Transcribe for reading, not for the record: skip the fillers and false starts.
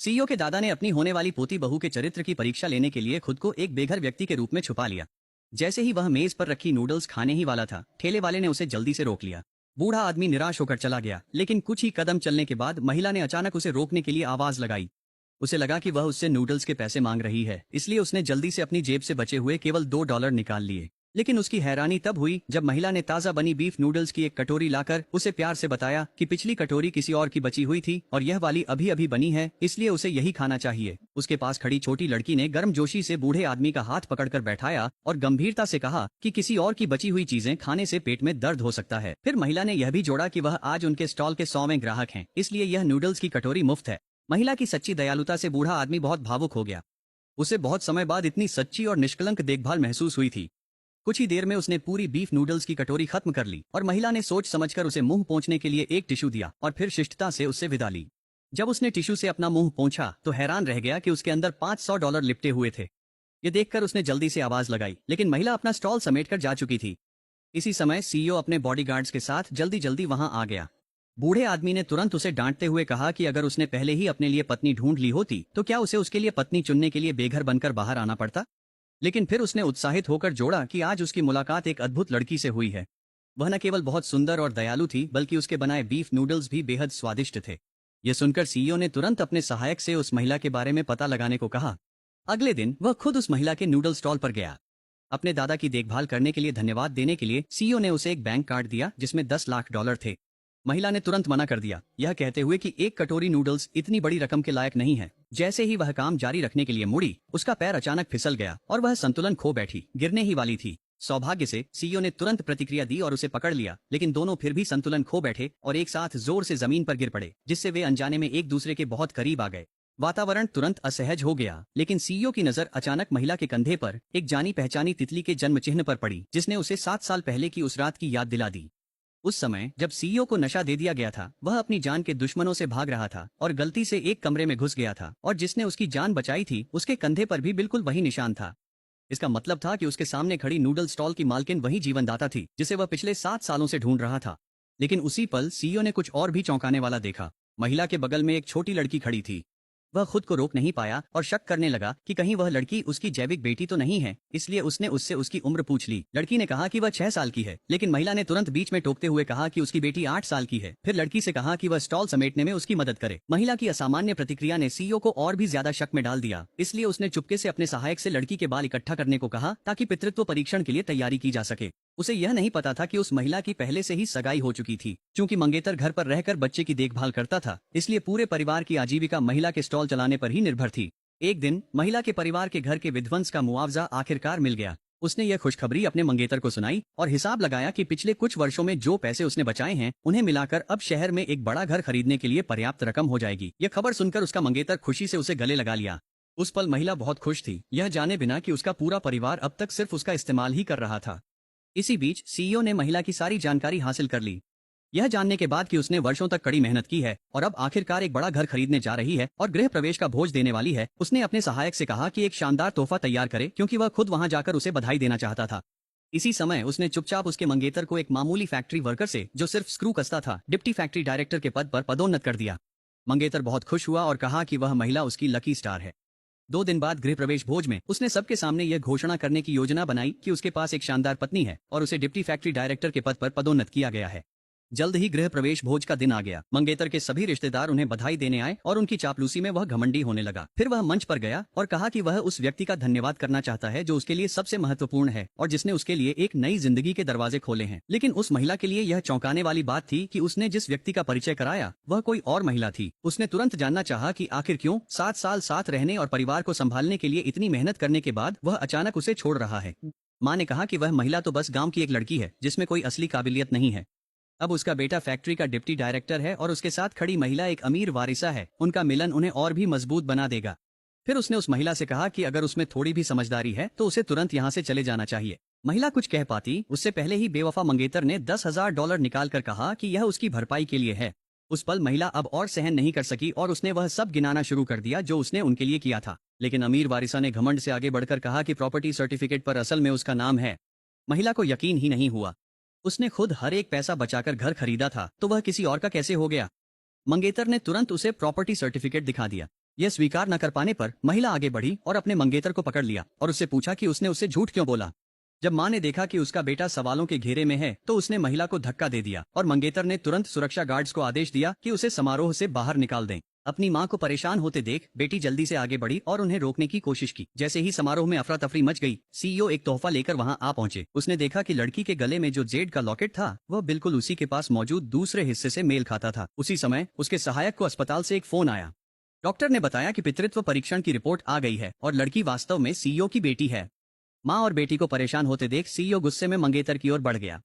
CEO के दादा ने अपनी होने वाली पोती बहू के चरित्र की परीक्षा लेने के लिए खुद को एक बेघर व्यक्ति के रूप में छुपा लिया। जैसे ही वह मेज पर रखी नूडल्स खाने ही वाला था, ठेले वाले ने उसे जल्दी से रोक लिया। बूढ़ा आदमी निराश होकर चला गया, लेकिन कुछ ही कदम चलने के बाद महिला ने अचानक उसे रोकने के लिए आवाज लगाई। उसे लगा कि वह उससे नूडल्स के पैसे मांग रही है, इसलिए उसने जल्दी से अपनी जेब से बचे हुए केवल $2 निकाल लिए। लेकिन उसकी हैरानी तब हुई जब महिला ने ताजा बनी बीफ नूडल्स की एक कटोरी लाकर उसे प्यार से बताया कि पिछली कटोरी किसी और की बची हुई थी और यह वाली अभी अभी बनी है, इसलिए उसे यही खाना चाहिए। उसके पास खड़ी छोटी लड़की ने गर्मजोशी से बूढ़े आदमी का हाथ पकड़कर बैठाया और गंभीरता से कहा कि किसी और की बची हुई चीजें खाने से पेट में दर्द हो सकता है। फिर महिला ने यह भी जोड़ा कि वह आज उनके स्टॉल के 100वें ग्राहक हैं, इसलिए यह नूडल्स की कटोरी मुफ्त है। महिला की सच्ची दयालुता से बूढ़ा आदमी बहुत भावुक हो गया। उसे बहुत समय बाद इतनी सच्ची और निष्कलंक देखभाल महसूस हुई थी। कुछ ही देर में उसने पूरी बीफ नूडल्स की कटोरी खत्म कर ली और महिला ने सोच समझकर उसे मुंह पोंछने के लिए एक टिश्यू दिया और फिर शिष्टता से उससे विदा ली। जब उसने टिश्यू से अपना मुंह पोंछा तो हैरान रह गया कि उसके अंदर $500 लिपटे हुए थे। ये देखकर उसने जल्दी से आवाज लगाई, लेकिन महिला अपना स्टॉल समेटकर जा चुकी थी। इसी समय सीईओ अपने बॉडीगार्ड्स के साथ जल्दी जल्दी वहां आ गया। बूढ़े आदमी ने तुरंत उसे डांटते हुए कहा कि अगर उसने पहले ही अपने लिए पत्नी ढूंढ ली होती तो क्या उसे उसके लिए पत्नी चुनने के लिए बेघर बनकर बाहर आना पड़ता। लेकिन फिर उसने उत्साहित होकर जोड़ा कि आज उसकी मुलाकात एक अद्भुत लड़की से हुई है। वह न केवल बहुत सुंदर और दयालु थी, बल्कि उसके बनाए बीफ नूडल्स भी बेहद स्वादिष्ट थे। यह सुनकर सीईओ ने तुरंत अपने सहायक से उस महिला के बारे में पता लगाने को कहा। अगले दिन वह खुद उस महिला के नूडल स्टॉल पर गया। अपने दादा की देखभाल करने के लिए धन्यवाद देने के लिए सीईओ ने उसे एक बैंक कार्ड दिया जिसमें $10 लाख थे। महिला ने तुरंत मना कर दिया, यह कहते हुए कि एक कटोरी नूडल्स इतनी बड़ी रकम के लायक नहीं है। जैसे ही वह काम जारी रखने के लिए मुड़ी, उसका पैर अचानक फिसल गया और वह संतुलन खो बैठी, गिरने ही वाली थी। सौभाग्य से सीईओ ने तुरंत प्रतिक्रिया दी और उसे पकड़ लिया, लेकिन दोनों फिर भी संतुलन खो बैठे और एक साथ जोर से जमीन पर गिर पड़े, जिससे वे अनजाने में एक दूसरे के बहुत करीब आ गए। वातावरण तुरंत असहज हो गया, लेकिन सीईओ की नजर अचानक महिला के कंधे पर एक जानी पहचानी तितली के जन्म चिन्ह पर पड़ी, जिसने उसे 7 साल पहले की उस रात की याद दिला दी। उस समय जब सीईओ को नशा दे दिया गया था, वह अपनी जान के दुश्मनों से भाग रहा था और गलती से एक कमरे में घुस गया था, और जिसने उसकी जान बचाई थी उसके कंधे पर भी बिल्कुल वही निशान था। इसका मतलब था कि उसके सामने खड़ी नूडल स्टॉल की मालकिन वही जीवनदाता थी जिसे वह पिछले 7 सालों से ढूंढ रहा था। लेकिन उसी पल सीईओ ने कुछ और भी चौंकाने वाला देखा। महिला के बगल में एक छोटी लड़की खड़ी थी। वह खुद को रोक नहीं पाया और शक करने लगा कि कहीं वह लड़की उसकी जैविक बेटी तो नहीं है, इसलिए उसने उससे उसकी उम्र पूछ ली। लड़की ने कहा कि वह 6 साल की है, लेकिन महिला ने तुरंत बीच में टोकते हुए कहा कि उसकी बेटी 8 साल की है। फिर लड़की से कहा कि वह स्टॉल समेटने में उसकी मदद करे। महिला की असामान्य प्रतिक्रिया ने सीईओ को और भी ज्यादा शक में डाल दिया, इसलिए उसने चुपके से अपने सहायक से लड़की के बाल इकट्ठा करने को कहा ताकि पितृत्व परीक्षण के लिए तैयारी की जा सके। उसे यह नहीं पता था कि उस महिला की पहले से ही सगाई हो चुकी थी। चूंकि मंगेतर घर पर रहकर बच्चे की देखभाल करता था, इसलिए पूरे परिवार की आजीविका महिला के स्टॉल चलाने पर ही निर्भर थी। एक दिन महिला के परिवार के घर के विध्वंस का मुआवजा आखिरकार मिल गया। उसने यह खुशखबरी अपने मंगेतर को सुनाई और हिसाब लगाया कि पिछले कुछ वर्षों में जो पैसे उसने बचाए हैं उन्हें मिलाकर अब शहर में एक बड़ा घर खरीदने के लिए पर्याप्त रकम हो जाएगी। यह खबर सुनकर उसका मंगेतर खुशी से उसे गले लगा लिया। उस पल महिला बहुत खुश थी, यह जाने बिना कि उसका पूरा परिवार अब तक सिर्फ उसका इस्तेमाल ही कर रहा था। इसी बीच सीईओ ने महिला की सारी जानकारी हासिल कर ली। यह जानने के बाद कि उसने वर्षों तक कड़ी मेहनत की है और अब आखिरकार एक बड़ा घर खरीदने जा रही है और गृह प्रवेश का भोज देने वाली है, उसने अपने सहायक से कहा कि एक शानदार तोहफा तैयार करे, क्योंकि वह खुद वहां जाकर उसे बधाई देना चाहता था। इसी समय उसने चुपचाप उसके मंगेतर को एक मामूली फैक्ट्री वर्कर से, जो सिर्फ स्क्रू कसता था, डिप्टी फैक्ट्री डायरेक्टर के पद पर पदोन्नत कर दिया। मंगेतर बहुत खुश हुआ और कहा कि वह महिला उसकी लकी स्टार है। 2 दिन बाद गृह प्रवेश भोज में उसने सबके सामने यह घोषणा करने की योजना बनाई कि उसके पास एक शानदार पत्नी है और उसे डिप्टी फैक्ट्री डायरेक्टर के पद पर पदोन्नत किया गया है। जल्द ही गृह प्रवेश भोज का दिन आ गया। मंगेतर के सभी रिश्तेदार उन्हें बधाई देने आए और उनकी चापलूसी में वह घमंडी होने लगा। फिर वह मंच पर गया और कहा कि वह उस व्यक्ति का धन्यवाद करना चाहता है जो उसके लिए सबसे महत्वपूर्ण है और जिसने उसके लिए एक नई जिंदगी के दरवाजे खोले हैं। लेकिन उस महिला के लिए यह चौंकाने वाली बात थी कि उसने जिस व्यक्ति का परिचय कराया वह कोई और महिला थी। उसने तुरंत जानना चाहा कि आखिर क्यों 7 साल साथ रहने और परिवार को संभालने के लिए इतनी मेहनत करने के बाद वह अचानक उसे छोड़ रहा है। माँ ने कहा कि वह महिला तो बस गाँव की एक लड़की है जिसमें कोई असली काबिलियत नहीं है। अब उसका बेटा फैक्ट्री का डिप्टी डायरेक्टर है और उसके साथ खड़ी महिला एक अमीर वारिसा है। उनका मिलन उन्हें और भी मजबूत बना देगा। फिर उसने उस महिला से कहा कि अगर उसमें थोड़ी भी समझदारी है तो उसे तुरंत यहाँ से चले जाना चाहिए। महिला कुछ कह पाती उससे पहले ही बेवफा मंगेतर ने $10,000 निकाल कर कहा कि यह उसकी भरपाई के लिए है। उस पल महिला अब और सहन नहीं कर सकी और उसने वह सब गिनाना शुरू कर दिया जो उसने उनके लिए किया था। लेकिन अमीर वारिसा ने घमंड से आगे बढ़कर कहा कि प्रॉपर्टी सर्टिफिकेट पर असल में उसका नाम है। महिला को यकीन ही नहीं हुआ। उसने खुद हर एक पैसा बचाकर घर खरीदा था, तो वह किसी और का कैसे हो गया। मंगेतर ने तुरंत उसे प्रॉपर्टी सर्टिफिकेट दिखा दिया। यह स्वीकार न कर पाने पर महिला आगे बढ़ी और अपने मंगेतर को पकड़ लिया और उससे पूछा कि उसने उससे झूठ क्यों बोला। जब मां ने देखा कि उसका बेटा सवालों के घेरे में है तो उसने महिला को धक्का दे दिया और मंगेतर ने तुरंत सुरक्षा गार्ड्स को आदेश दिया कि उसे समारोह से बाहर निकाल दें। अपनी मां को परेशान होते देख बेटी जल्दी से आगे बढ़ी और उन्हें रोकने की कोशिश की। जैसे ही समारोह में अफरा तफरी मच गई, सीईओ एक तोहफा लेकर वहां आ पहुंचे। उसने देखा कि लड़की के गले में जो जेड का लॉकेट था वह बिल्कुल उसी के पास मौजूद दूसरे हिस्से से मेल खाता था। उसी समय उसके सहायक को अस्पताल से एक फोन आया। डॉक्टर ने बताया कि पितृत्व परीक्षण की रिपोर्ट आ गई है और लड़की वास्तव में सीईओ की बेटी है। माँ और बेटी को परेशान होते देख सीईओ गुस्से में मंगेतर की ओर बढ़ गया।